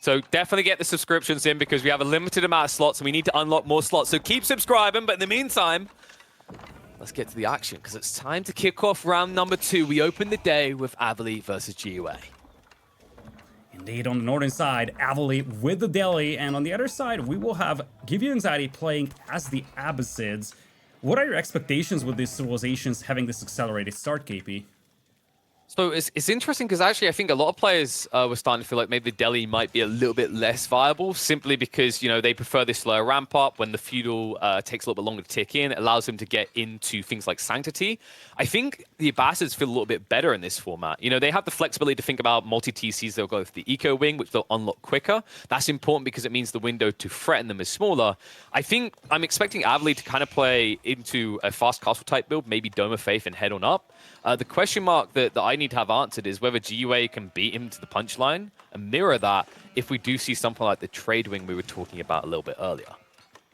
So definitely get the subscriptions in because we have a limited amount of slots and we need to unlock more slots. So keep subscribing, but in the meantime, let's get to the action because it's time to kick off round number 2. We open the day with Avely versus GiveUA. Indeed, on the northern side, Avely with the Delhi, and on the other side, we will have GiveUAnxiety playing as the Abbasids. What are your expectations with these civilizations having this accelerated start, KP? So it's interesting because actually I think a lot of players were starting to feel like maybe the Delhi might be a little bit less viable simply because, you know, they prefer this slower ramp up when the feudal takes a little bit longer to tick in. It allows them to get into things like Sanctity. I think the Abbasids feel a little bit better in this format. You know, they have the flexibility to think about multi-TCs. They'll go for the eco wing, which they'll unlock quicker. That's important because it means the window to threaten them is smaller. I think I'm expecting Avely to kind of play into a fast castle type build, maybe Dome of Faith and head on up. The question mark that I need to have answered is whether GiveUA can beat him to the punchline and mirror that if we do see something like the trade wing we were talking about a little bit earlier.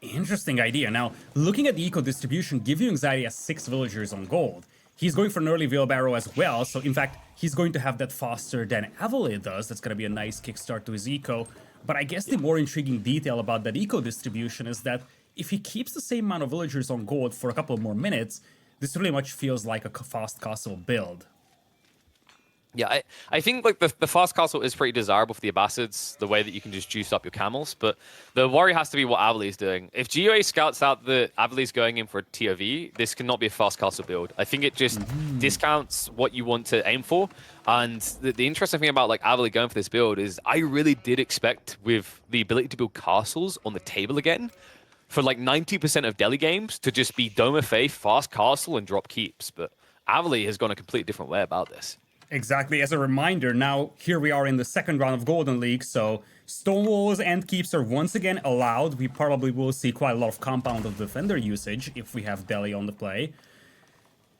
Interesting idea. Now, looking at the eco distribution, GiveUAnxiety has 6 villagers on gold. He's going for an early wheelbarrow as well, so in fact, he's going to have that faster than Avely does. That's going to be a nice kickstart to his eco. But I guess the more intriguing detail about that eco distribution is that if he keeps the same amount of villagers on gold for a couple more minutes, this really much feels like a fast castle build. Yeah, I think like the fast castle is pretty desirable for the Abbasids, the way that you can just juice up your camels, but the worry has to be what Avely is doing. If GiveUA scouts out that Avely is going in for a TOV, this cannot be a fast castle build. I think it just discounts what you want to aim for. And the interesting thing about like Avely going for this build is I really did expect with the ability to build castles on the table again, for like 90% of Delhi games to just be Dome of Faith, fast castle, and drop keeps. But Avely has gone a completely different way about this. Exactly. As a reminder, now here we are in the second round of Golden League, so stone walls and keeps are once again allowed. We probably will see quite a lot of compound of defender usage if we have Delhi on the play.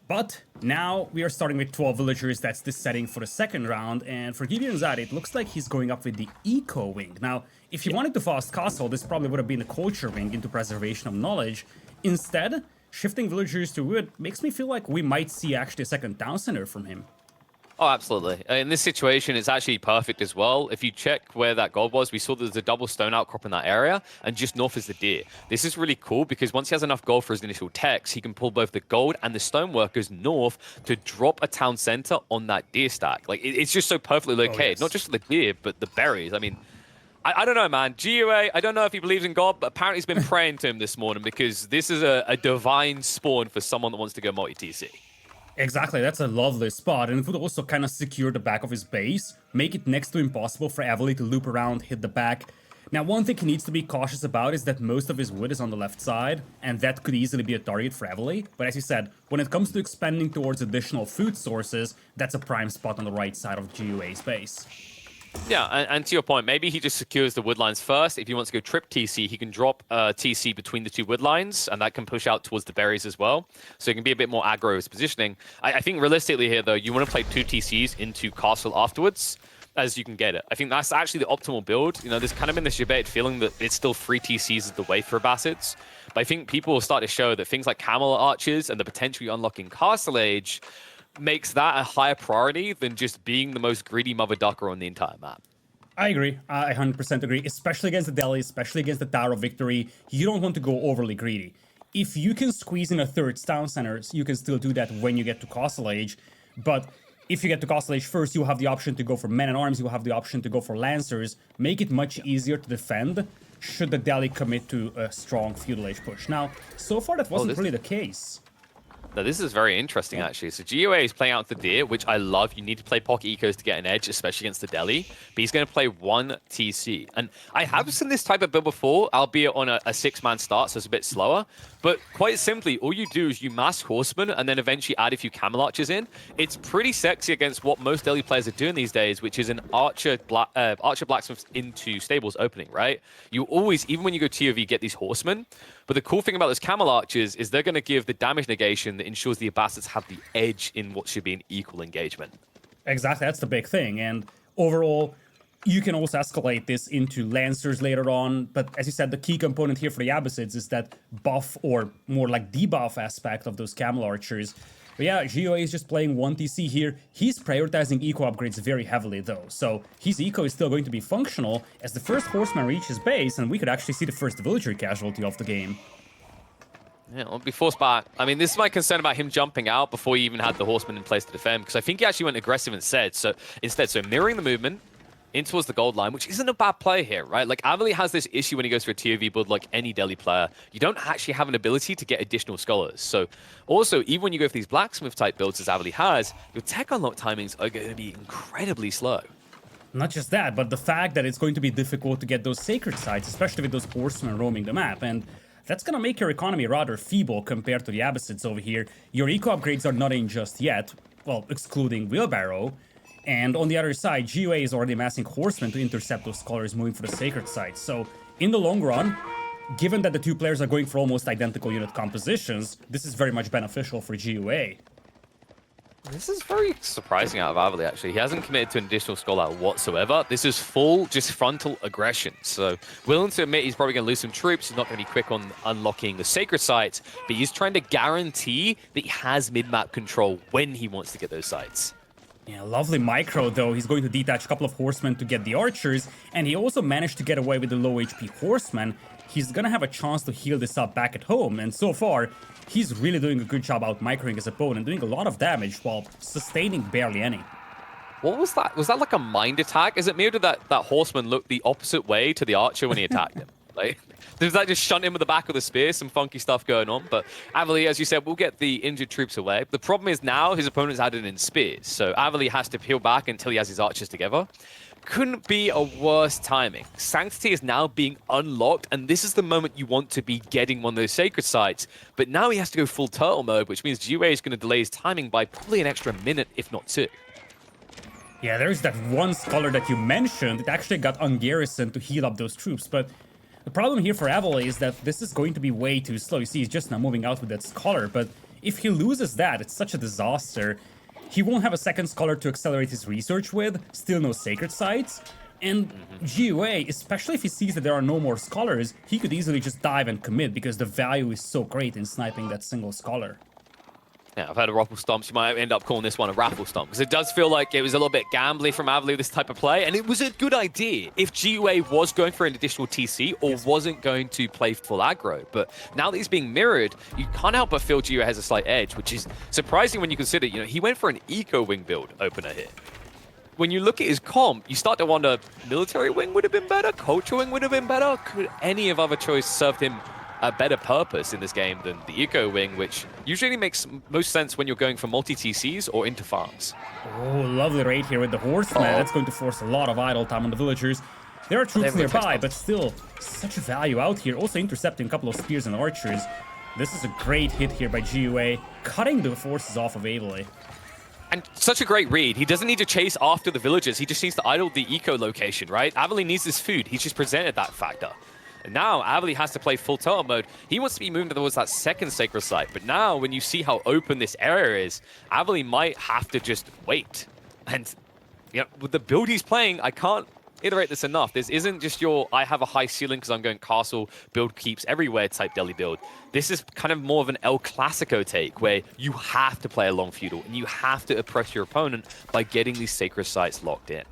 But now we are starting with 12 villagers. That's the setting for the second round. And for GiveUAnxiety, it looks like he's going up with the eco wing. Now, if he wanted to fast castle, this probably would have been the culture wing into preservation of knowledge. Instead, shifting villagers to wood makes me feel like we might see actually a second town center from him. Oh, absolutely. In this situation, it's actually perfect as well. If you check where that gold was, we saw there's a double stone outcrop in that area, and just north is the deer. This is really cool because once he has enough gold for his initial techs, he can pull both the gold and the stoneworkers north to drop a town center on that deer stack. Like, it's just so perfectly located, yes. Not just for the deer, but the berries. I mean, I don't know, man. GiveUA, I don't know if he believes in God, but apparently he's been praying to him this morning because this is a divine spawn for someone that wants to go multi-TC. Exactly, that's a lovely spot, and it would also kind of secure the back of his base, make it next to impossible for Avely to loop around, hit the back. Now, one thing he needs to be cautious about is that most of his wood is on the left side, and that could easily be a target for Avely. But as you said, when it comes to expanding towards additional food sources, that's a prime spot on the right side of GiveUA's base. Yeah, and to your point, maybe he just secures the wood lines first. If he wants to go trip TC, he can drop TC between the 2 wood lines, and that can push out towards the berries as well. So it can be a bit more aggro as positioning. I think realistically here, though, you want to play 2 TCs into castle afterwards, as you can get it. I think that's actually the optimal build. You know, there's kind of been this debate feeling that it's still 3 TCs is the way for Abbasids. But I think people will start to show that things like camel archers and the potentially unlocking castle age makes that a higher priority than just being the most greedy mother ducker on the entire map. I agree. I 100% agree, especially against the Delhi, especially against the Tower of Victory. You don't want to go overly greedy. If you can squeeze in a third town center, you can still do that when you get to Castle Age. But if you get to Castle Age first, you have the option to go for men-at-arms, you have the option to go for lancers. Make it much easier to defend should the Delhi commit to a strong feudal age push. Now, so far that wasn't really the case. Now, this is very interesting, actually. So GiveUA is playing out the deer, which I love. You need to play pocket ecos to get an edge, especially against the Delhi. But he's going to play 1 TC. And I have seen this type of build before, albeit on a 6-man start, so it's a bit slower. But quite simply, all you do is you mass horsemen and then eventually add a few camel archers in. It's pretty sexy against what most Delhi players are doing these days, which is an archer blacksmith into stables opening, right? You always, even when you go TOV, get these horsemen. But the cool thing about those camel archers is they're going to give the damage negation that ensures the Abbasids have the edge in what should be an equal engagement. Exactly, that's the big thing. And overall, you can also escalate this into Lancers later on. But as you said, the key component here for the Abbasids is that buff, or more like debuff aspect of those camel archers. But yeah, GiveUA is just playing 1 TC here. He's prioritizing eco upgrades very heavily though, so his eco is still going to be functional as the first horseman reaches base, and we could actually see the first villager casualty of the game. Yeah, well, be forced back. I mean, this is my concern about him jumping out before he even had the horseman in place to defend, because I think he actually went aggressive instead. So mirroring the movement in towards the gold line, which isn't a bad play here, right? Like, AmAmAvely has this issue when he goes for a TOV build like any Delhi player. You don't actually have an ability to get additional scholars. So also, even when you go for these blacksmith type builds as AmAmAvely has, your tech unlock timings are going to be incredibly slow. Not just that, but the fact that it's going to be difficult to get those sacred sites, especially with those horsemen roaming the map, and that's gonna make your economy rather feeble compared to the Abbasids over here. Your eco upgrades are not in just yet, well, excluding Wheelbarrow. And on the other side, GiveUA is already amassing horsemen to intercept those scholars moving for the sacred sites. So, in the long run, given that the two players are going for almost identical unit compositions, this is very much beneficial for GiveUA. This is very surprising out of AmAmAvely, actually. He hasn't committed to an additional scholar whatsoever. This is full, just frontal aggression. So, willing to admit he's probably going to lose some troops. He's not going to be quick on unlocking the sacred sites, but he's trying to guarantee that he has mid-map control when he wants to get those sites. Yeah, lovely micro though. He's going to detach a couple of horsemen to get the archers, and he also managed to get away with the low HP horsemen. He's gonna have a chance to heal this up back at home, and so far, he's really doing a good job out microing his opponent, doing a lot of damage while sustaining barely any. What was that? Was that like a mind attack? Is it mere that horseman looked the opposite way to the archer when he attacked him? Like, does that just shunt him with the back of the spear? Some funky stuff going on. But AmAmAvely, as you said, will get the injured troops away. The problem is now his opponent's added in spears. So AmAmAvely has to peel back until he has his archers together. Couldn't be a worse timing. Sanctity is now being unlocked, and this is the moment you want to be getting one of those sacred sites. But now he has to go full turtle mode, which means GiveUA is going to delay his timing by probably an extra minute, if not two. Yeah, there's that one scholar that you mentioned. It actually got ungarrisoned to heal up those troops, but the problem here for AmAmAvely is that this is going to be way too slow. You see, he's just now moving out with that scholar, but if he loses that, it's such a disaster. He won't have a second scholar to accelerate his research with, still no sacred sites, and GiveUA, especially if he sees that there are no more scholars, he could easily just dive and commit because the value is so great in sniping that single scholar. Yeah, I've heard of raffle stomps. You might end up calling this one a raffle stomp, because it does feel like it was a little bit gambly from AmAmAvely, this type of play, and it was a good idea if GiveUA was going for an additional TC or wasn't going to play full aggro. But now that he's being mirrored, you can't help but feel GiveUA has a slight edge, which is surprising when you consider, you know, he went for an eco wing build opener here. When you look at his comp, you start to wonder, military wing would have been better, culture wing would have been better. Could any of other choice served him a better purpose in this game than the eco wing, which usually makes most sense when you're going for multi-TCs or into farms. Oh, lovely raid here with the horseman. That's going to force a lot of idle time on the villagers. There are troops nearby, but still, such value out here. Also intercepting a couple of spears and archers. This is a great hit here by GiveUA, cutting the forces off of AmAmAvely. And such a great read. He doesn't need to chase after the villagers. He just needs to idle the eco location, right? AmAmAvely needs this food. He's just presented that factor. And now AmAmAvely has to play full turtle mode. He wants to be moving towards that second sacred site. But now, when you see how open this area is, AmAmAvely might have to just wait. And you know, with the build he's playing, I can't iterate this enough. This isn't just your, I have a high ceiling because I'm going castle, build keeps everywhere type Delhi build. This is kind of more of an El Clasico take, where you have to play a long feudal, and you have to oppress your opponent by getting these sacred sites locked in.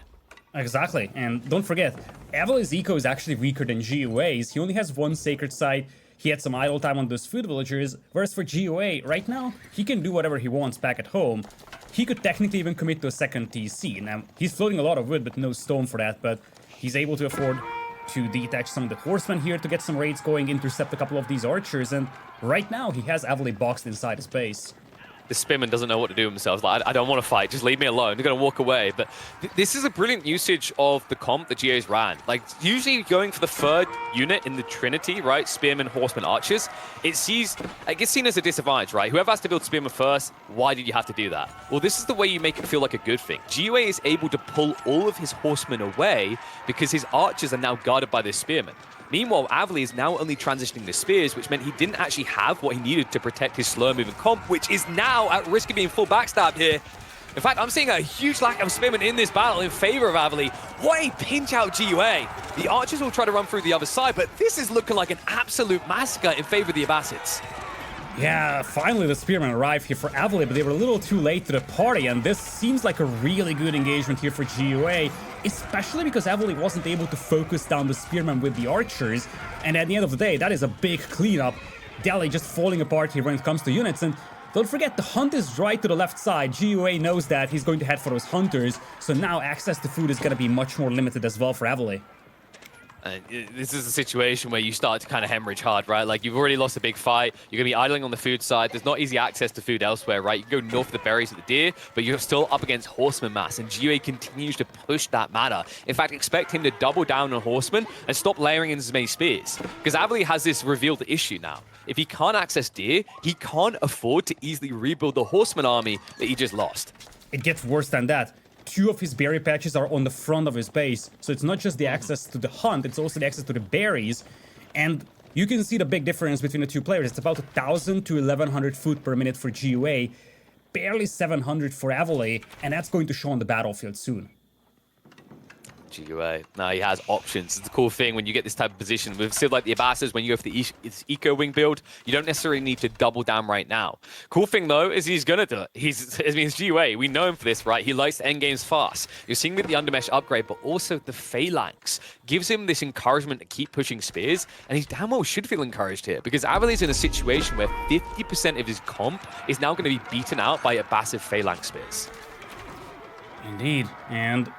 Exactly, and don't forget, AmAmAvely's eco is actually weaker than GiveUA's. He only has one sacred site, he had some idle time on those food villagers, whereas for GiveUA, right now, he can do whatever he wants back at home. He could technically even commit to a second TC. Now, he's floating a lot of wood, but no stone for that, but he's able to afford to detach some of the horsemen here to get some raids going, intercept a couple of these archers, and right now, he has AmAmAvely boxed inside his base. The Spearman doesn't know what to do with himself. Like, I don't want to fight. Just leave me alone. They're going to walk away. But this is a brilliant usage of the comp that GA's ran. Like, usually going for the third unit in the Trinity, right? Spearman, Horseman, Archers. It gets seen as a disadvantage, right? Whoever has to build Spearman first, why did you have to do that? Well, this is the way you make it feel like a good thing. GiveUA is able to pull all of his Horsemen away because his Archers are now guarded by this Spearman. Meanwhile, AmAmAvely is now only transitioning the spears, which meant he didn't actually have what he needed to protect his slow-moving comp, which is now at risk of being full backstabbed here. In fact, I'm seeing a huge lack of spearmen in this battle in favor of AmAmAvely. What a pinch-out GiveUA. The archers will try to run through the other side, but this is looking like an absolute massacre in favor of the Abbasids. Yeah, finally the Spearmen arrived here for Avely, but they were a little too late to the party, and this seems like a really good engagement here for GUA, especially because Avely wasn't able to focus down the Spearmen with the archers, and at the end of the day, that is a big cleanup. Delhi just falling apart here when it comes to units, and don't forget, the hunt is right to the left side. GUA knows that, he's going to head for those hunters, so now access to food is going to be much more limited as well for Avely. And this is a situation where you start to kind of hemorrhage hard, right? Like, you've already lost a big fight. You're going to be idling on the food side. There's not easy access to food elsewhere, right? You can go north of the berries of the deer, but you're still up against horseman mass, and GUA continues to push that matter. In fact, expect him to double down on horsemen and stop layering in as many spears. Because Avely has this revealed issue now. If he can't access deer, he can't afford to easily rebuild the horseman army that he just lost. It gets worse than that. 2 of his berry patches are on the front of his base, so it's not just the access to the hunt, it's also the access to the berries, and you can see the big difference between the 2 players. It's about 1,000 to 1,100 food per minute for GUA, barely 700 for Avely, and that's going to show on the battlefield soon. GUA. Now he has options. It's the cool thing when you get this type of position. With still like the Abbasids, when you go for the Eco Wing build, you don't necessarily need to double down right now. Cool thing though is he's gonna do it. It's GUA. We know him for this, right? He likes to end games fast. You're seeing with the Undermesh upgrade, but also the Phalanx gives him this encouragement to keep pushing spears, and he damn well should feel encouraged here because Avely's in a situation where 50% of his comp is now going to be beaten out by Abbasid Phalanx spears. Indeed, and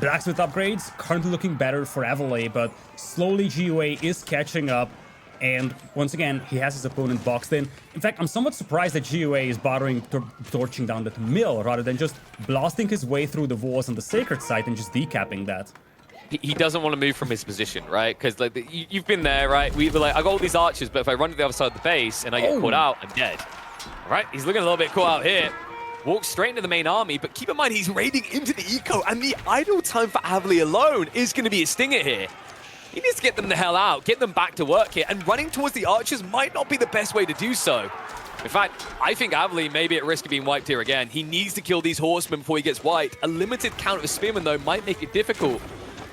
Blacksmith upgrades currently looking better for Avely, but slowly GUA is catching up, and once again, he has his opponent boxed in. In fact, I'm somewhat surprised that GUA is bothering torching down that mill rather than just blasting his way through the walls on the sacred site and just decapping that. He doesn't want to move from his position, right? Because like you've been there, right? We were like, I got all these archers, but if I run to the other side of the base and I get caught out, I'm dead. All right, he's looking a little bit caught out here. Walks straight into the main army, but keep in mind he's raiding into the eco, and the idle time for Avely alone is going to be a stinger here. He needs to get them the hell out, get them back to work here, and running towards the archers might not be the best way to do so. In fact, I think Avely may be at risk of being wiped here again. He needs to kill these horsemen before he gets wiped. A limited count of spearmen, though, might make it difficult.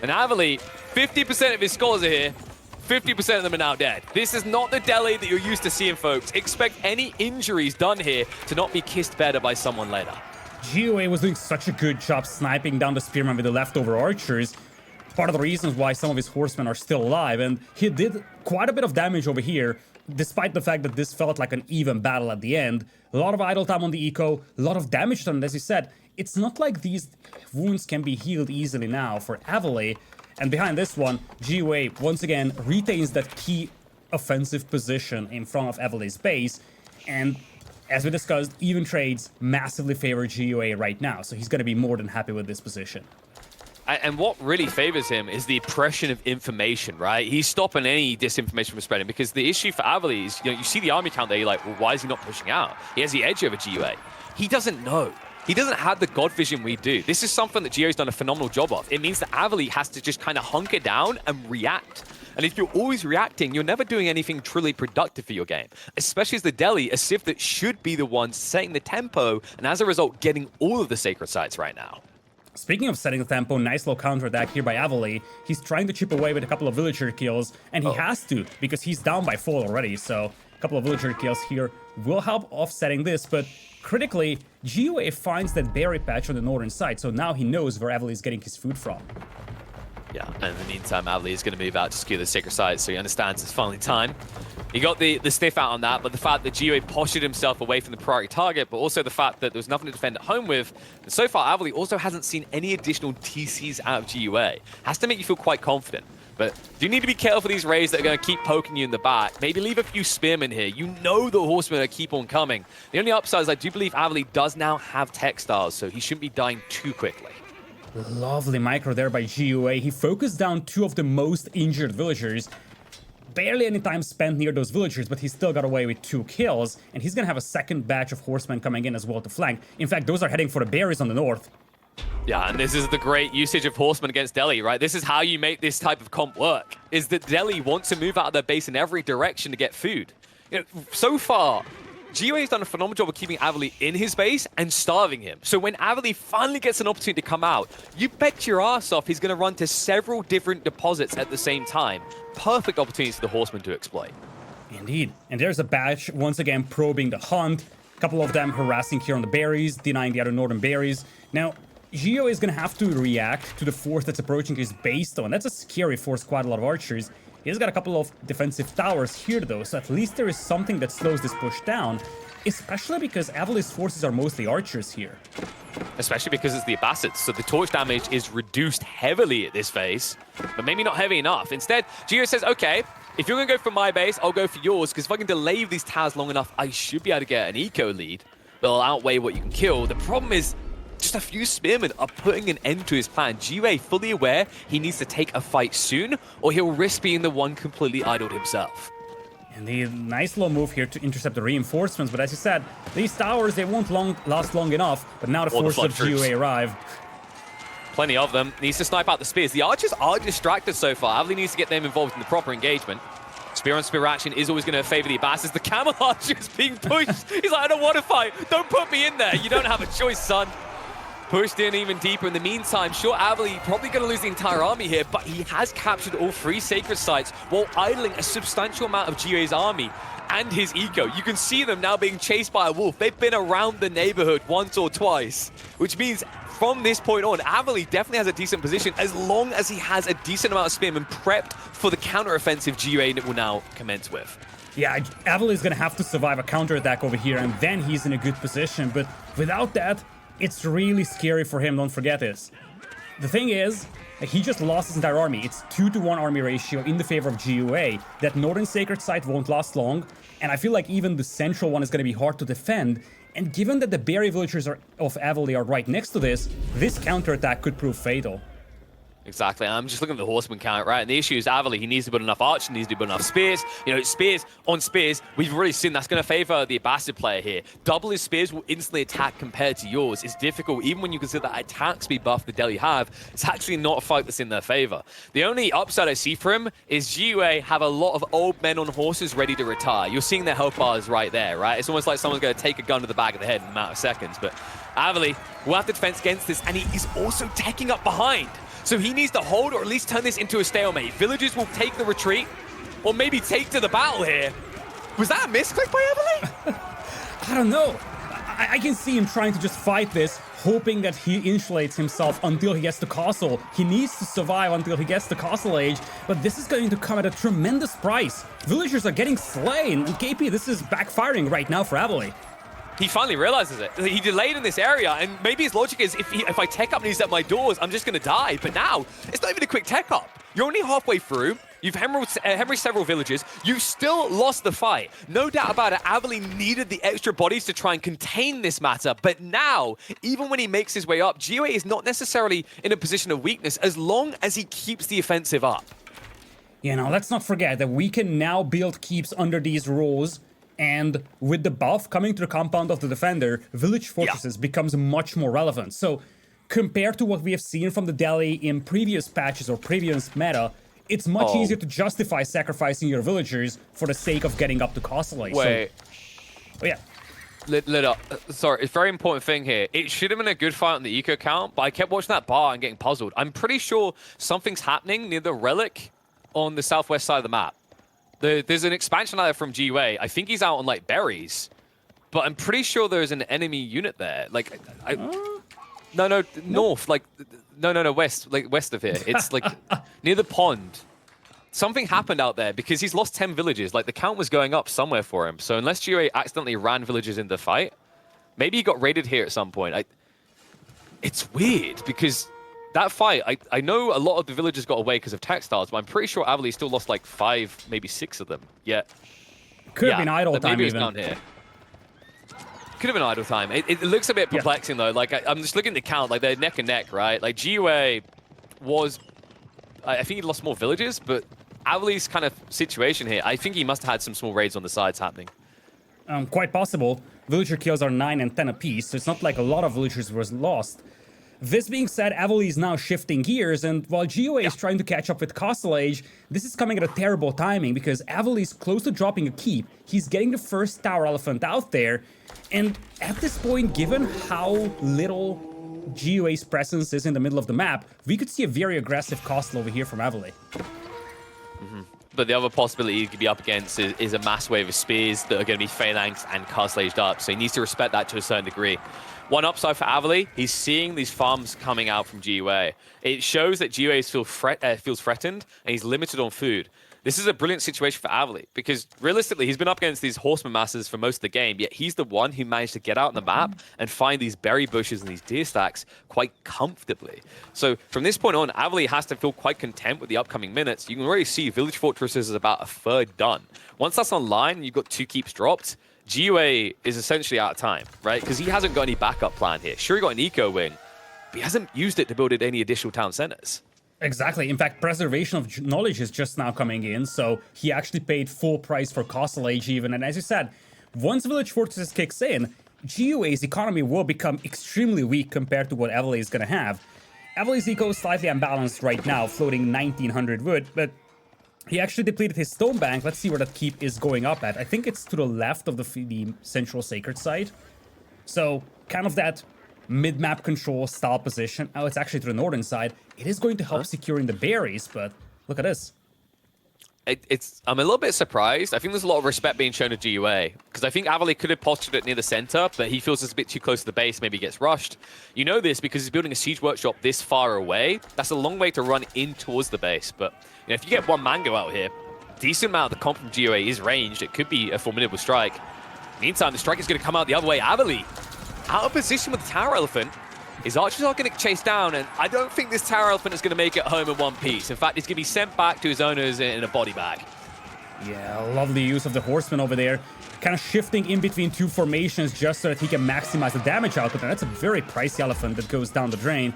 And Avely, 50% of his scholars are here. 50% of them are now dead. This is not the Delhi that you're used to seeing, folks. Expect any injuries done here to not be kissed better by someone later. GUA was doing such a good job sniping down the spearmen with the leftover archers. Part of the reasons why some of his horsemen are still alive, and he did quite a bit of damage over here, despite the fact that this felt like an even battle at the end. A lot of idle time on the eco, a lot of damage done, as you said. It's not like these wounds can be healed easily now for Avely. And behind this one, GUA once again retains that key offensive position in front of Avely's base. And as we discussed, even trades massively favor GUA right now, so he's going to be more than happy with this position. And what really favors him is the oppression of information, right? He's stopping any disinformation from spreading, because the issue for Avely is, you see the army count there, you're like, well, why is he not pushing out? He has the edge over GUA. He doesn't know. He doesn't have the God vision we do. This is something that GUA's done a phenomenal job of. It means that Avely has to just kind of hunker down and react. And if you're always reacting, you're never doing anything truly productive for your game. Especially as the Delhi, a Civ that should be the one setting the tempo, and as a result, getting all of the sacred sites right now. Speaking of setting the tempo, nice little counterattack here by Avely. He's trying to chip away with a couple of villager kills, and he has to, because he's down by 4 already, so a couple of villager kills here will help offsetting this, but critically, GUA finds that berry patch on the northern side, so now he knows where Avely is getting his food from. Yeah, and in the meantime, Avely is going to move out to secure the sacred site, so he understands it's finally time. He got the stiff out on that, but the fact that GUA postured himself away from the priority target, but also the fact that there was nothing to defend at home with, and so far Avely also hasn't seen any additional TCs out of GUA. Has to make you feel quite confident. But do need to be careful for these raids that are going to keep poking you in the back. Maybe leave a few spearmen here. You know the horsemen are keep on coming. The only upside is I do believe Avely does now have textiles, so he shouldn't be dying too quickly. Lovely micro there by GUA. He focused down 2 of the most injured villagers. Barely any time spent near those villagers, but he still got away with 2 kills. And he's going to have a second batch of horsemen coming in as well to flank. In fact, those are heading for the berries on the north. Yeah, and this is the great usage of horsemen against Delhi, right? This is how you make this type of comp work, is that Delhi wants to move out of their base in every direction to get food. You know, so far, GUA has done a phenomenal job of keeping Avely in his base and starving him. So when Avely finally gets an opportunity to come out, you bet your ass off he's going to run to several different deposits at the same time. Perfect opportunities for the horsemen to exploit. Indeed. And there's a batch, once again, probing the hunt. A couple of them harassing here on the berries, denying the other northern berries. Now, Geo is going to have to react to the force that's approaching his base, though, and that's a scary force, quite a lot of archers. He's got a couple of defensive towers here, though, so at least there is something that slows this push down, especially because Avely's forces are mostly archers here. Especially because it's the Abbasids, so the torch damage is reduced heavily at this phase, but maybe not heavy enough. Instead, Geo says, okay, if you're going to go for my base, I'll go for yours, because if I can delay these towers long enough, I should be able to get an eco lead that'll outweigh what you can kill. The problem is, just a few spearmen are putting an end to his plan. GiveUA fully aware he needs to take a fight soon, or he'll risk being the one completely idled himself. And the nice little move here to intercept the reinforcements, but as you said, these towers, they won't last long enough, but now the forces of GiveUA arrive. Plenty of them. Needs to snipe out the spears. The archers are distracted so far. Avely needs to get them involved in the proper engagement. Spear on spear action is always going to favor the Abbasids. The camel archer is being pushed. He's like, I don't want to fight. Don't put me in there. You don't have a choice, son. Pushed in even deeper. In the meantime, sure, Avely probably going to lose the entire army here, but he has captured all 3 sacred sites while idling a substantial amount of GiveUA's army and his eco. You can see them now being chased by a wolf. They've been around the neighborhood once or twice, which means from this point on, Avely definitely has a decent position as long as he has a decent amount of spearmen prepped for the counter-offensive GiveUA will now commence with. Yeah, Avely is going to have to survive a counterattack over here, and then he's in a good position, but without that, it's really scary for him, don't forget this. The thing is, he just lost his entire army. It's 2-to-1 army ratio in the favor of GiveUA. That northern sacred site won't last long, and I feel like even the central one is going to be hard to defend. And given that the berry villagers of Avely are right next to this counterattack could prove fatal. Exactly. I'm just looking at the horseman count, right? And the issue is Avely, he needs to put enough archers, needs to put enough spears. You know, spears on spears, we've already seen that's going to favor the Abbasid player here. Double his spears will instantly attack compared to yours. It's difficult, even when you consider that attack speed buff the Delhi have. It's actually not a fight that's in their favor. The only upside I see for him is GiveUA have a lot of old men on horses ready to retire. You're seeing their health bars right there, right? It's almost like someone's going to take a gun to the back of the head in a matter of seconds. But Avely will have to defense against this, and he is also taking up behind. So he needs to hold or at least turn this into a stalemate. Villagers will take the retreat or maybe take to the battle here. Was that a misclick by Avely? I don't know. I can see him trying to just fight this, hoping that he insulates himself until he gets the castle. He needs to survive until he gets the castle age, but this is going to come at a tremendous price. Villagers are getting slain, and KP, this is backfiring right now for Avely. He finally realizes it. He delayed in this area, and maybe his logic is if I tech up and he's at my doors, I'm just going to die. But now, it's not even a quick tech up. You're only halfway through. You've hemorrhaged several villages. You've still lost the fight. No doubt about it, Avely needed the extra bodies to try and contain this matter. But now, even when he makes his way up, GiveUA is not necessarily in a position of weakness as long as he keeps the offensive up. You know, let's not forget that we can now build keeps under these rules. And with the buff coming to the compound of the defender, village fortresses becomes much more relevant. So compared to what we have seen from the Delhi in previous patches or previous meta, it's much easier to justify sacrificing your villagers for the sake of getting up to castle age. Wait. So, yeah. Sorry, it's a very important thing here. It should have been a good fight on the eco count, but I kept watching that bar and getting puzzled. I'm pretty sure something's happening near the relic on the southwest side of the map. There's an expansion out there from GiveUA. I think he's out on, like, berries. But I'm pretty sure there's an enemy unit there. Like, no, north. Like, no, west. Like, west of here. It's, like, near the pond. Something happened out there because he's lost 10 villages. Like, the count was going up somewhere for him. So unless GiveUA accidentally ran villages into the fight, maybe he got raided here at some point. It's weird because... that fight, I know a lot of the villagers got away because of textiles, but I'm pretty sure Avely still lost like 5, maybe 6 of them. Yeah. Could have been idle time maybe even. Down here. Could have been idle time. It looks a bit perplexing though. Like I'm just looking at the count, like they're neck and neck, right? Like GiveUA was, I think he lost more villages, but Avely's kind of situation here, I think he must have had some small raids on the sides happening. Quite possible. Villager kills are 9 and 10 apiece, so it's not like a lot of villagers was lost. This being said, Avely is now shifting gears, and while GiveUA is trying to catch up with Castle Age, this is coming at a terrible timing because Avely is close to dropping a keep. He's getting the first Tower Elephant out there, and at this point, given how little GiveUA's presence is in the middle of the map, we could see a very aggressive Castle over here from Avely. But the other possibility he could be up against is a mass wave of spears that are going to be phalanxed and cartilaged up. So he needs to respect that to a certain degree. One upside for AmAvely, he's seeing these farms coming out from GiveUA. It shows that GiveUA feels threatened and he's limited on food. This is a brilliant situation for AmAvely because realistically, he's been up against these horseman masses for most of the game, yet he's the one who managed to get out on the map and find these berry bushes and these deer stacks quite comfortably. So from this point on, AmAvely has to feel quite content with the upcoming minutes. You can already see Village Fortresses is about a third done. Once that's online and you've got 2 keeps dropped, GiveUA is essentially out of time, right? Because he hasn't got any backup plan here. Sure, he got an eco wing, but he hasn't used it to build any additional town centers. Exactly. In fact, Preservation of Knowledge is just now coming in, so he actually paid full price for Castle Age even. And as you said, once Village Fortresses kicks in, GiveUA's economy will become extremely weak compared to what AmAvely is going to have. AmAvely's eco is slightly unbalanced right now, floating 1900 wood, but he actually depleted his stone bank. Let's see where that keep is going up at. I think it's to the left of the central sacred site. So, kind of that mid-map control style position. Oh, it's actually to the northern side. It is going to help securing the berries, but look at this. I'm a little bit surprised. I think there's a lot of respect being shown to GiveUA because I think AmAvely could have postured it near the center, but he feels it's a bit too close to the base, maybe gets rushed. You know this because he's building a siege workshop this far away. That's a long way to run in towards the base, but you know, if you get one mango out here, decent amount of the comp from GiveUA is ranged. It could be a formidable strike. Meantime, the strike is going to come out the other way. AmAvely out of position with the Tower Elephant. His archers are going to chase down, and I don't think this Tower Elephant is going to make it home in one piece. In fact, it's going to be sent back to his owners in a body bag. Yeah, lovely use of the Horseman over there. Kind of shifting in between 2 formations just so that he can maximize the damage output, and that's a very pricey elephant that goes down the drain.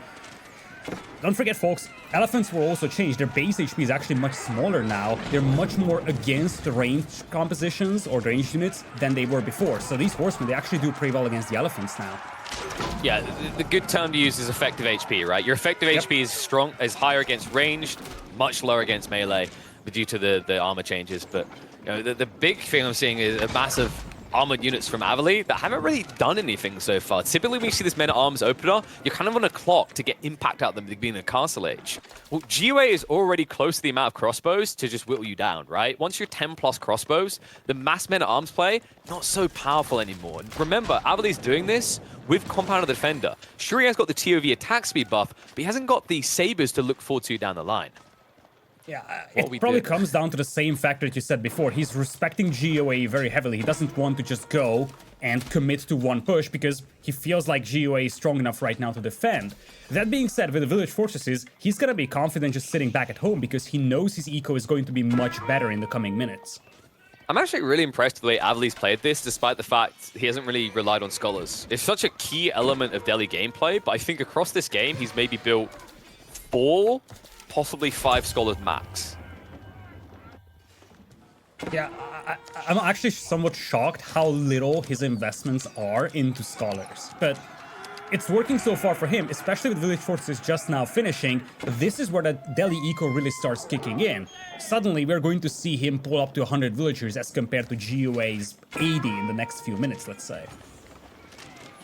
Don't forget, folks, elephants will also change. Their base HP is actually much smaller now. They're much more against the ranged compositions or the ranged units than they were before. So these horsemen, they actually do pretty well against the elephants now. Yeah, the good term to use is effective HP, right? Your effective HP is higher against ranged, much lower against melee due to the armor changes. But you know, the big thing I'm seeing is a massive armored units from AmAvely that haven't really done anything so far. Typically, when you see this men-at-arms opener, you're kind of on a clock to get impact out of them at the beginning of Castle Age. Well, GiveUA is already close to the amount of crossbows to just whittle you down, right? Once you're 10 plus crossbows, the mass men-at-arms play, not so powerful anymore. And remember, AmAvely's doing this with Compound of the Defender. Sure, he has got the TOV attack speed buff, but he hasn't got the sabers to look forward to down the line. Yeah, it probably comes down to the same factor that you said before. He's respecting GiveUA very heavily. He doesn't want to just go and commit to one push because he feels like GiveUA is strong enough right now to defend. That being said, with the Village Fortresses, he's gonna be confident just sitting back at home because he knows his eco is going to be much better in the coming minutes. I'm actually really impressed with the way AmAvely's played this, despite the fact he hasn't really relied on Scholars. It's such a key element of Delhi gameplay, but I think across this game, he's maybe built 4, possibly 5 Scholars max. Yeah, I'm actually somewhat shocked how little his investments are into Scholars. But it's working so far for him, especially with Village Fortresses just now finishing. This is where the Delhi eco really starts kicking in. Suddenly, we're going to see him pull up to 100 villagers as compared to GiveUA's 80 in the next few minutes, let's say.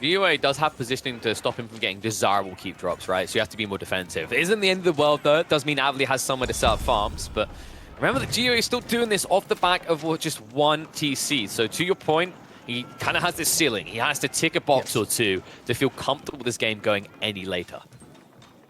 GiveUA does have positioning to stop him from getting desirable keep drops, right? So you have to be more defensive. It isn't the end of the world, though. It does mean AmAvely has somewhere to set up farms, but remember that GiveUA is still doing this off the back of just 1 TC. So to your point, he kind of has this ceiling. He has to tick a box or 2 to feel comfortable with this game going any later.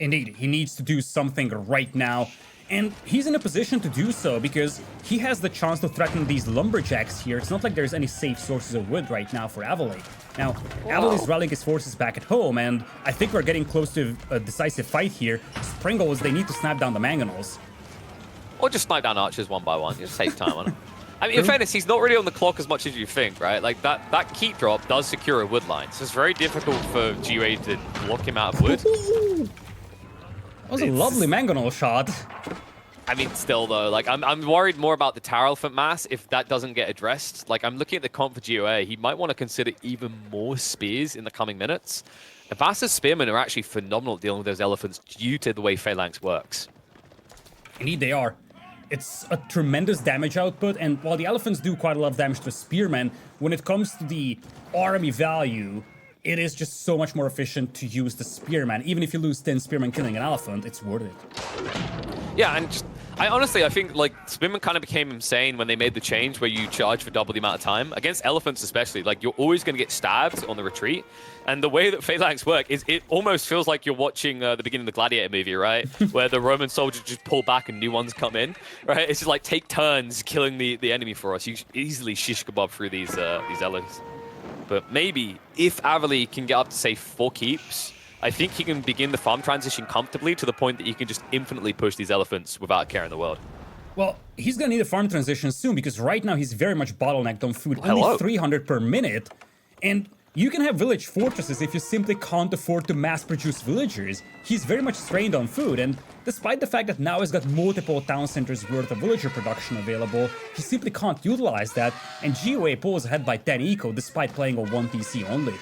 Indeed, he needs to do something right now. And he's in a position to do so because he has the chance to threaten these lumberjacks here. It's not like there's any safe sources of wood right now for AmAvely. Now, AmAvely's rallying his forces back at home, and I think we're getting close to a decisive fight here. Springles, they need to snap down the mangonels. Or just snipe down archers one by one. Just take time on it. I mean, in fairness, he's not really on the clock as much as you think, right? Like, that keep drop does secure a wood line, so it's very difficult for GiveUA to block him out of wood. That was a lovely mangonel shot. I mean, still, though, like, I'm worried more about the Tower Elephant mass if that doesn't get addressed. Like, I'm looking at the comp for GiveUA. He might want to consider even more spears in the coming minutes. Abbasid's spearmen are actually phenomenal at dealing with those elephants due to the way Phalanx works. Indeed, they are. It's a tremendous damage output, and while the elephants do quite a lot of damage to the spearmen, when it comes to the army value, it is just so much more efficient to use the spearman. Even if you lose 10 spearmen killing an elephant, it's worth it. Yeah, and just, I think like Spinman kind of became insane when they made the change where you charge for double the amount of time. Against elephants especially, like you're always going to get stabbed on the retreat. And the way that phalanx work is it almost feels like you're watching the beginning of the Gladiator movie, right? Where the Roman soldiers just pull back and new ones come in, right? It's just like take turns killing the enemy for us. You easily shish kebab through these Ellis. But maybe if Avely can get up to say 4 keeps, I think he can begin the farm transition comfortably to the point that you can just infinitely push these elephants without a care in the world. Well, he's gonna need a farm transition soon because right now he's very much bottlenecked on food. Hello. Only 300 per minute. And you can have village fortresses if you simply can't afford to mass-produce villagers. He's very much strained on food, and despite the fact that now he's got multiple town centers worth of villager production available, he simply can't utilize that, and GiveUA pulls ahead by 10 eco despite playing a 1 TC only.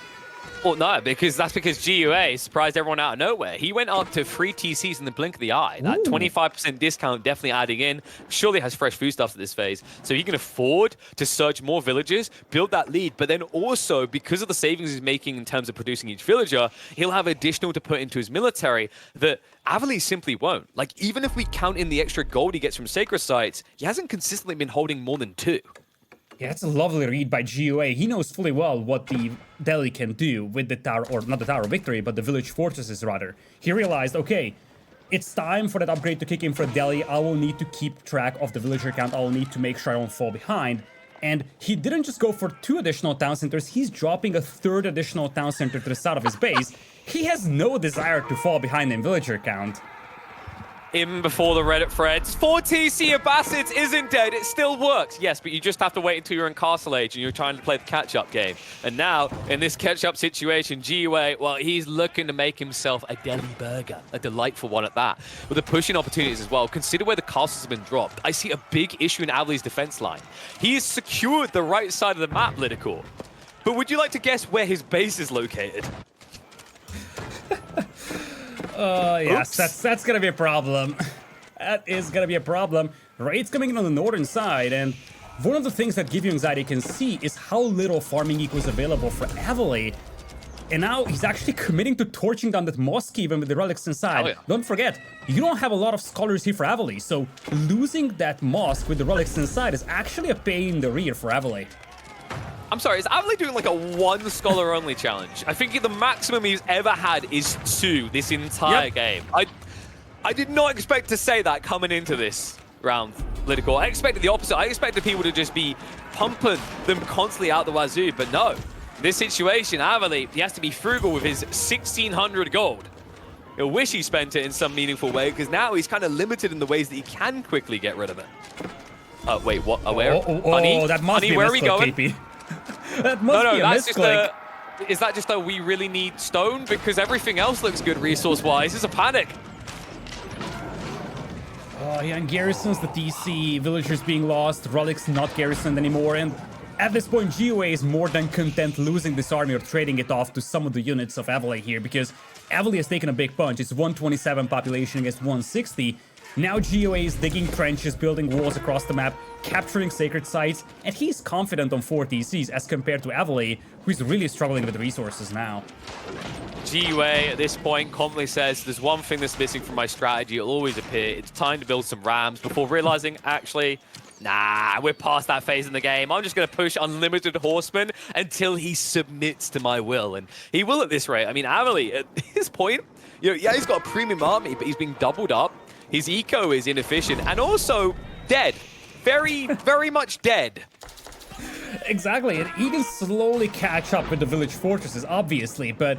Well, no, because GiveUA surprised everyone out of nowhere. He went up to 3 TCs in the blink of the eye. That 25% discount definitely adding in. Surely has fresh foodstuffs at this phase. So he can afford to search more villages, build that lead, but then also, because of the savings he's making in terms of producing each villager, he'll have additional to put into his military that Avely simply won't. Like, even if we count in the extra gold he gets from sacred sites, he hasn't consistently been holding more than 2. Yeah, that's a lovely read by GiveUA. He knows fully well what the Delhi can do with the Tower, or not the Tower of Victory, but the Village Fortresses rather. He realized, okay, it's time for that upgrade to kick in for Delhi. I will need to keep track of the villager count. I will need to make sure I don't fall behind. And he didn't just go for 2 additional town centers, he's dropping a 3rd additional town center to the south of his base. He has no desire to fall behind in villager count. In before the Reddit threads. 4 TC Abbasid isn't dead. It still works. Yes, but you just have to wait until you're in Castle Age and you're trying to play the catch-up game. And now, in this catch-up situation, GiveUA, well, he's looking to make himself a deli burger. A delightful one at that. With the pushing opportunities as well. Consider where the castles have been dropped. I see a big issue in Avely's defense line. He has secured the right side of the map, Lidakor. But would you like to guess where his base is located? Yes, that's gonna be a problem. That is gonna be a problem. Raids coming in on the northern side, and one of the things that GiveUAnxiety can see is how little farming eco is available for Avely. And now he's actually committing to torching down that mosque even with the relics inside. Oh, yeah. Don't forget, you don't have a lot of scholars here for Avely, so losing that mosque with the relics inside is actually a pain in the rear for Avely. I'm sorry, is Avely doing like a 1 scholar only challenge? I think the maximum he's ever had is 2 this entire game. I did not expect to say that coming into this round, Lidakor. I expected the opposite. I expected people to just be pumping them constantly out the wazoo, but no. In this situation, Avely, he has to be frugal with his 1,600 gold. He'll wish he spent it in some meaningful way, because now he's kind of limited in the ways that he can quickly get rid of it. Wait, what? Where? Oh, that must Honey, be where are we going? KP. That must be a misclick. Is that just a we really need stone? Because everything else looks good resource-wise. It's a panic. Oh, yeah, and garrisons the TC, villagers being lost, relics not garrisoned anymore, and at this point, GiveUA is more than content losing this army or trading it off to some of the units of Avely here, because Avely has taken a big punch. It's 127 population against 160. Now GiveUA is digging trenches, building walls across the map, capturing sacred sites, and he's confident on 4 TCs as compared to Avely, who's really struggling with resources now. GiveUA at this point confidently says, there's one thing that's missing from my strategy, it'll always appear. It's time to build some rams before realizing, actually, nah, we're past that phase in the game. I'm just going to push unlimited horsemen until he submits to my will. And he will at this rate. I mean, Avely, at this point, you know, yeah, he's got a premium army, but he's being doubled up. His eco is inefficient and also dead. Very, very much dead. Exactly, and he can slowly catch up with the village fortresses, obviously, but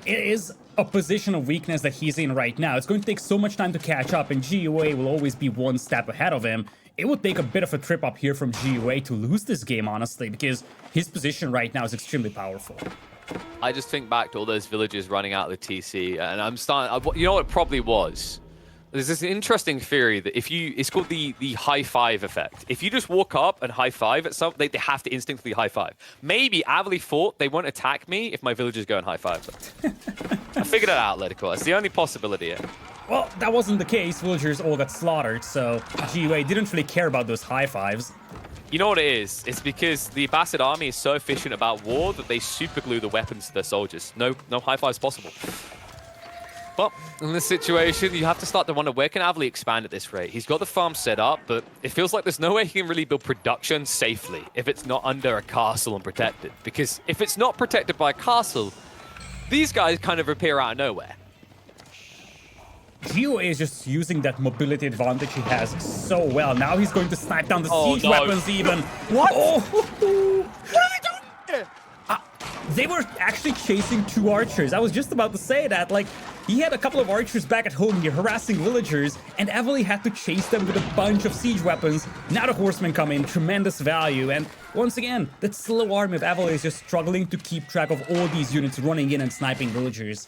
it is a position of weakness that he's in right now. It's going to take so much time to catch up, and GiveUA will always be 1 step ahead of him. It would take a bit of a trip up here from GiveUA to lose this game, honestly, because his position right now is extremely powerful. I just think back to all those villagers running out of the TC, and I'm starting. You know what it probably was? There's this interesting theory that if you, it's called the high five effect. If you just walk up and high five at something, they have to instinctively high five. Maybe Avely thought they won't attack me if my villagers go and high five them. I figured it out, Lidakor. It's the only possibility here. Well, that wasn't the case. Villagers all got slaughtered, so GiveUA didn't really care about those high fives. You know what it is? It's because the Abbasid army is so efficient about war that they super glue the weapons to their soldiers. No high fives possible. Well, in this situation, you have to start to wonder, where can AmAmAvely expand at this rate? He's got the farm set up, but it feels like there's no way he can really build production safely if it's not under a castle and protected. Because if it's not protected by a castle, these guys kind of appear out of nowhere. GiveUA is just using that mobility advantage he has so well. Now he's going to snipe down the siege weapons even. What? Oh. What are they doing here? They were actually chasing 2 archers. I was just about to say that. Like, he had a couple of archers back at home here harassing villagers, and AmAmAvely had to chase them with a bunch of siege weapons. Now the horsemen come in, tremendous value, and once again, that slow army of AmAmAvely is just struggling to keep track of all these units running in and sniping villagers.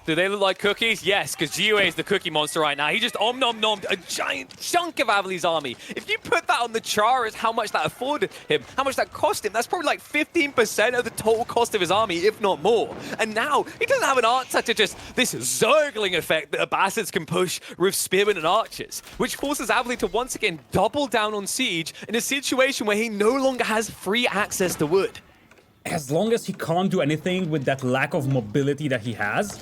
Do they look like cookies? Yes, because GiveUA is the cookie monster right now. He just om-nom-nommed a giant chunk of AmAmAvely's army. If you put that on the chart as how much that afforded him, how much that cost him, that's probably like 15% of the total cost of his army, if not more. And now, he doesn't have an answer to just this zergling effect that Abbasids can push with spearmen and archers, which forces AmAmAvely to once again double down on siege in a situation where he no longer has free access to wood. As long as he can't do anything with that lack of mobility that he has,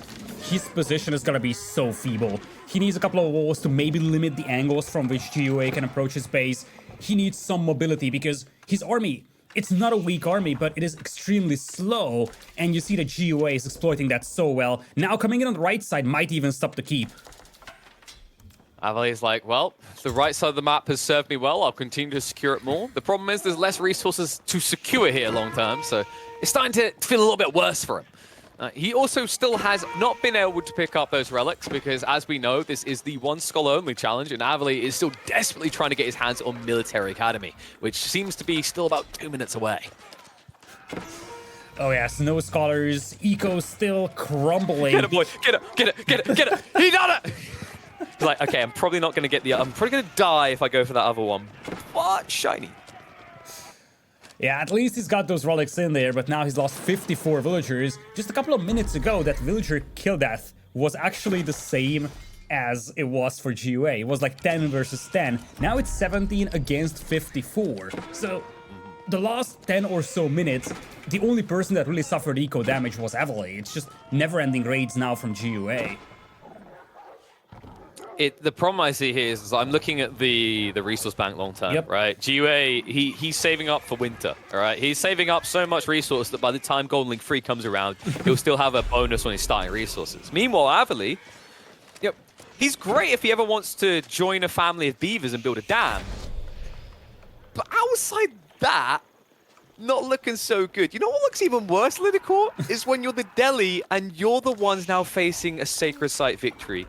his position is gonna be so feeble. He needs a couple of walls to maybe limit the angles from which GiveUA can approach his base. He needs some mobility because his army, it's not a weak army, but it is extremely slow. And you see that GiveUA is exploiting that so well. Now coming in on the right side might even stop the keep. AmAmAvely's like, well, the right side of the map has served me well. I'll continue to secure it more. The problem is there's less resources to secure here long term, so it's starting to feel a little bit worse for him. He also still has not been able to pick up those relics because, as we know, this is the one scholar only challenge, and AmAmAvely is still desperately trying to get his hands on Military Academy, which seems to be still about 2 minutes away. Oh yes, no scholars, eco still crumbling. Get it, boy, get it, get it, get it, get it. He done it! He's like, okay, I'm probably not going to get the... I'm probably going to die if I go for that other one. What? Shiny. Yeah, at least he's got those relics in there, but now he's lost 54 villagers. Just a couple of minutes ago, that villager kill death was actually the same as it was for GiveUA. It was like 10 versus 10. Now it's 17 against 54. So the last 10 or so minutes, the only person that really suffered eco damage was AmAmAvely. It's just never-ending raids now from GiveUA. The problem I see here is I'm looking at the resource bank long term, Yep. right? GiveUA, he's saving up for winter, all right? He's saving up so much resource that by the time Golden League 3 comes around, he'll still have a bonus on his starting resources. Meanwhile, AmAmAvely, yep, he's great if he ever wants to join a family of beavers and build a dam. But outside that, not looking so good. You know what looks even worse, Lidakor? Is when you're the Delhi and you're the ones now facing a sacred site victory.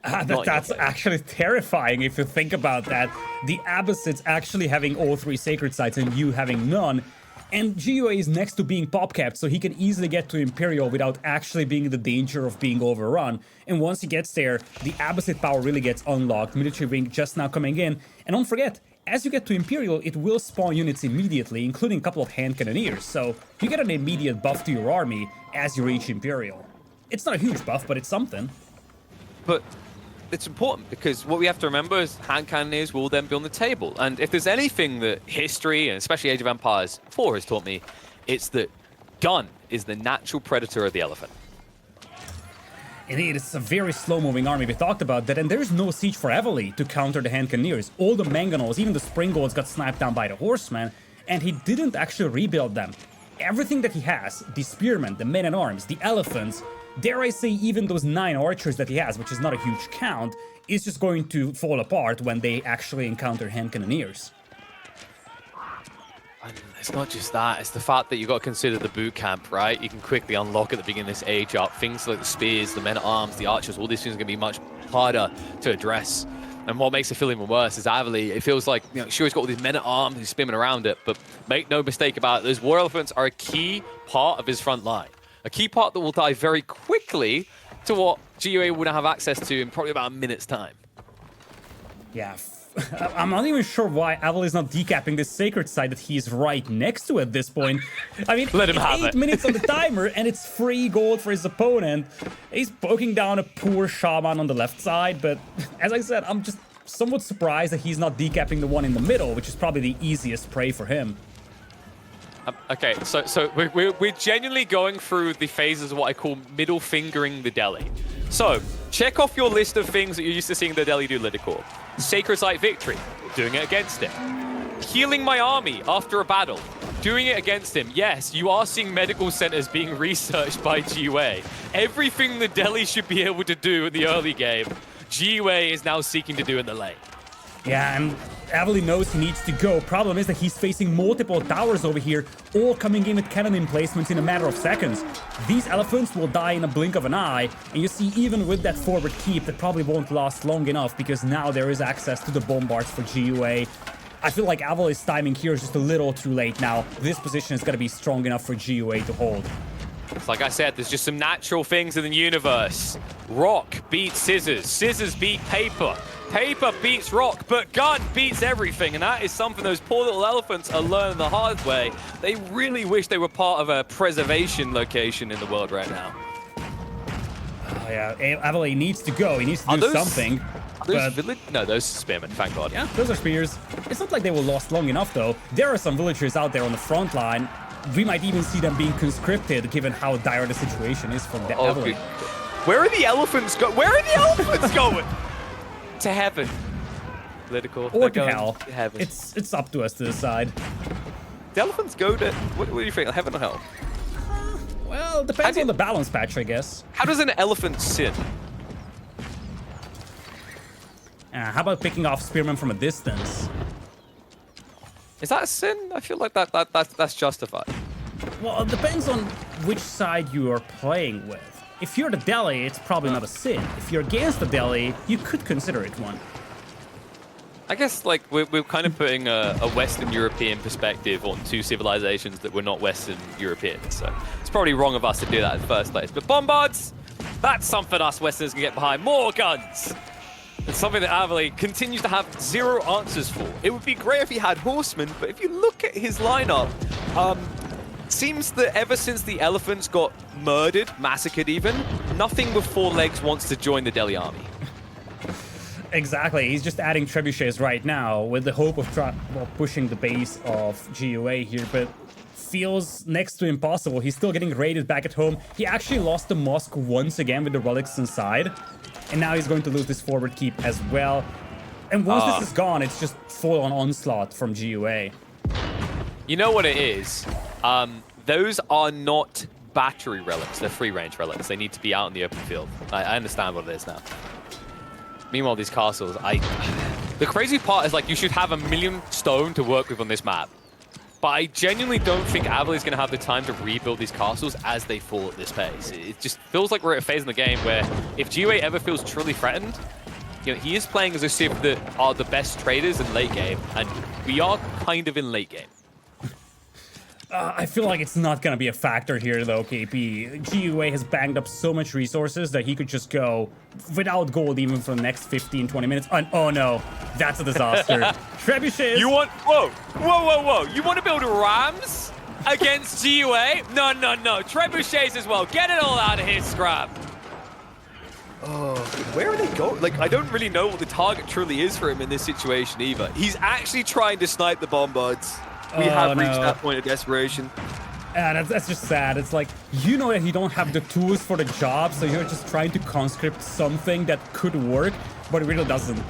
That's actually terrifying if you think about that. The Abbasids actually having all 3 sacred sites and you having none. And GiveUA is next to being pop-capped, so he can easily get to Imperial without actually being in the danger of being overrun. And once he gets there, the Abbasid power really gets unlocked. Military wing just now coming in. And don't forget, as you get to Imperial, it will spawn units immediately, including a couple of hand cannoneers. So you get an immediate buff to your army as you reach Imperial. It's not a huge buff, but it's something. But it's important because what we have to remember is hand cannoneers will then be on the table. And if there's anything that history, and especially Age of Empires 4 has taught me, it's that gun is the natural predator of the elephant. Indeed, it's a very slow-moving army. We talked about that, and there's no siege for AmAmAvely to counter the hand cannoneers. All the mangonels, even the springalds got sniped down by the horsemen, and he didn't actually rebuild them. Everything that he has, the spearmen, the men-at-arms, the elephants, dare I say even those 9 archers that he has, which is not a huge count, is just going to fall apart when they actually encounter hand cannoneers. And it's not just that, it's the fact that you've got to consider the boot camp, right? You can quickly unlock at the beginning of this age up. Things like the spears, the men-at-arms, the archers, all these things are going to be much harder to address. And what makes it feel even worse is AmAmAvely, it feels like, you know, sure, he's got all these men-at-arms, he's spinning around it, but make no mistake about it, those war elephants are a key part of his front line. A key part that will die very quickly to what GiveUA would have access to in probably about a minute's time. Yeah, I'm not even sure why AmAmAvely is not decapping this sacred site that he's right next to at this point. I mean, Let him it's have 8 it. minutes on the timer, and it's free gold for his opponent. He's poking down a poor shaman on the left side, but as I said, I'm just somewhat surprised that he's not decapping the one in the middle, which is probably the easiest prey for him. Okay, so we're genuinely going through the phases of what I call middle fingering the Delhi. So Check off your list of things that you're used to seeing the Delhi do Lidakor. Sacred Site Victory, doing it against him. Healing my army after a battle, doing it against him. Yes, you are seeing medical centers being researched by GiveUA. Everything the Delhi should be able to do in the early game, GiveUA is now seeking to do in the late. Yeah, and Avely knows he needs to go. Problem is that he's facing multiple towers over here, all coming in with cannon emplacements in a matter of seconds. These elephants will die in a blink of an eye, and you see even with that forward keep, that probably won't last long enough because now there is access to the bombards for GiveUA. I feel like Avely's timing here is just a little too late now. This position is going to be strong enough for GiveUA to hold. It's like I said, there's just some natural things in the universe. Rock beats scissors, scissors beat paper. Paper beats rock, but gun beats everything, and that is something those poor little elephants are learning the hard way. They really wish they were part of a preservation location in the world right now. Oh yeah, Avely needs to go. He needs to do something. Those village? No, those spearmen, thank God. Yeah, those are spears. It's not like they were lost long enough, though. There are some villagers out there on the front line. We might even see them being conscripted, given how dire the situation is from the Avely. Where are the elephants going? Where are the elephants going? To heaven. Lidakor. Or to hell. To heaven. It's up to us to decide. The elephants go to... What do you think? Heaven or hell? Well, depends on the balance patch, I guess. How does an elephant sin? How about picking off spearmen from a distance? Is that a sin? I feel like that's justified. Well, it depends on which side you are playing with. If you're the Delhi, it's probably not a sin. If you're against the Delhi, you could consider it one. I guess like we're kind of putting a Western European perspective on two civilizations that were not Western European. So it's probably wrong of us to do that in the first place. But bombards, that's something us Westerns can get behind. More guns. It's something that Avely continues to have zero answers for. It would be great if he had horsemen, but if you look at his lineup, seems that ever since the elephants got murdered, massacred even, nothing with four legs wants to join the Delhi army. Exactly, he's just adding trebuchets right now with the hope of pushing the base of GiveUA here, but feels next to impossible. He's still getting raided back at home. He actually lost the mosque once again with the relics inside, and now he's going to lose this forward keep as well. And once this is gone, it's just full-on onslaught from GiveUA. You know what it is? Those are not battery relics. They're free-range relics. They need to be out in the open field. I understand what it is now. Meanwhile, these castles, the crazy part is like you should have 1 million stone to work with on this map. But I genuinely don't think Avely's going to have the time to rebuild these castles as they fall at this pace. It just feels like we're at a phase in the game where if GiveUA ever feels truly threatened, you know, he is playing as a civ that are the best traders in late game, and we are kind of in late game. I feel like it's not going to be a factor here, though, KP. GiveUA has banged up so much resources that he could just go without gold even for the next 15, 20 minutes. And, oh, no. That's a disaster. Trebuchets. You want... Whoa. Whoa, whoa, whoa. You want to build rams against GiveUA? No, no, no. Trebuchets as well. Get it all out of here, Scrap. Oh, where are they going? Like, I don't really know what the target truly is for him in this situation either. He's actually trying to snipe the bombards. We have reached that point of desperation. Yeah, that's just sad. It's like, you know that you don't have the tools for the job, so you're just trying to conscript something that could work, but it really doesn't.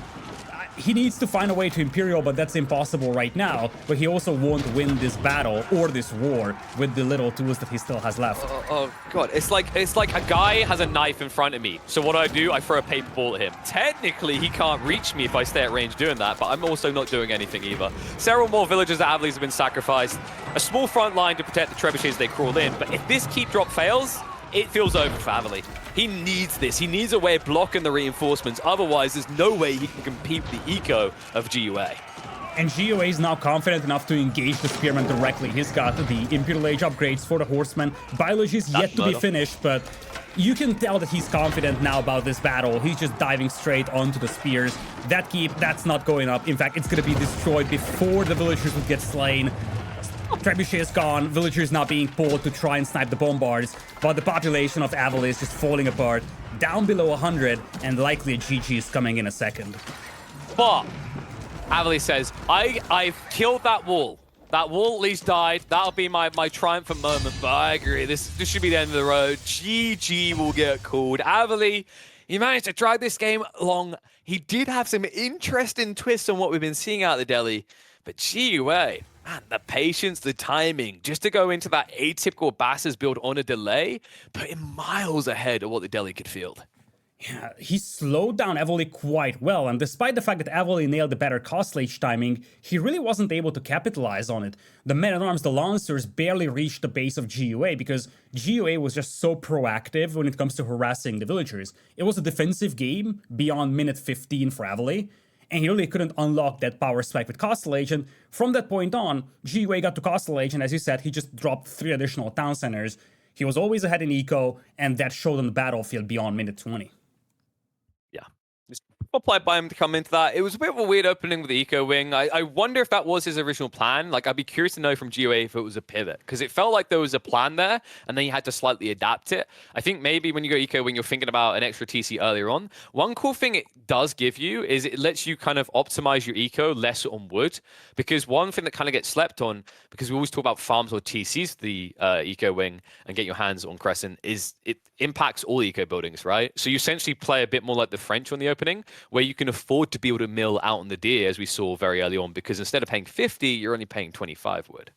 He needs to find a way to Imperial, but that's impossible right now. But he also won't win this battle or this war with the little tools that he still has left. Oh God, it's like a guy has a knife in front of me. So what do? I throw a paper ball at him. Technically, he can't reach me if I stay at range doing that, but I'm also not doing anything either. Several more villagers that Avely's have been sacrificed. A small front line to protect the trebuchets as they crawl in, but if this keep drop fails, it feels over for Avely. He needs this. He needs a way of blocking the reinforcements. Otherwise, there's no way he can compete with the eco of GiveUA. And GiveUA is now confident enough to engage the spearmen directly. He's got the Imperial Age upgrades for the horsemen. Biology is yet to be finished, but you can tell that he's confident now about this battle. He's just diving straight onto the spears. That keep, that's not going up. In fact, it's going to be destroyed before the villagers would get slain. Trebuchet is gone, villagers not being pulled to try and snipe the bombards, but the population of Avely is just falling apart, down below 100, and likely a GG is coming in a second. But Avely says, I've killed that wall. That wall at least died. That'll be my triumphant moment, but I agree. This should be the end of the road. GG will get called. Avely, He managed to drag this game along. He did have some interesting twists on what we've been seeing out of the Delhi, but GiveUA, man, the patience, the timing, just to go into that atypical Basses build on a delay, put him miles ahead of what the Delhi could field. Yeah, he slowed down Evely quite well, and despite the fact that Evely nailed the better Castle Age timing, he really wasn't able to capitalize on it. The men-at-arms, the Lancers, barely reached the base of GiveUA because GiveUA was just so proactive when it comes to harassing the villagers. It was a defensive game beyond minute 15 for Evely, and he really couldn't unlock that power spike with Castle Age, and from that point on, GiveUA got to Castle Age, and as you said, he just dropped 3 additional town centers. He was always ahead in eco, and that showed on the battlefield beyond minute 20. Yeah. Just well played by him to come into that. It was a bit of a weird opening with the Eco Wing. I wonder if that was his original plan. Like, I'd be curious to know from GiveUA if it was a pivot, because it felt like there was a plan there, and then you had to slightly adapt it. I think maybe when you go Eco Wing, you're thinking about an extra TC earlier on. One cool thing it does give you is it lets you kind of optimize your eco less on wood, because one thing that kind of gets slept on, because we always talk about farms or TCs for the Eco Wing and get your hands on Crescent, is it impacts all eco buildings, right? So you essentially play a bit more like the French on the opening, where you can afford to be able to mill out on the deer, as we saw very early on, because instead of paying 50, you're only paying 25 wood.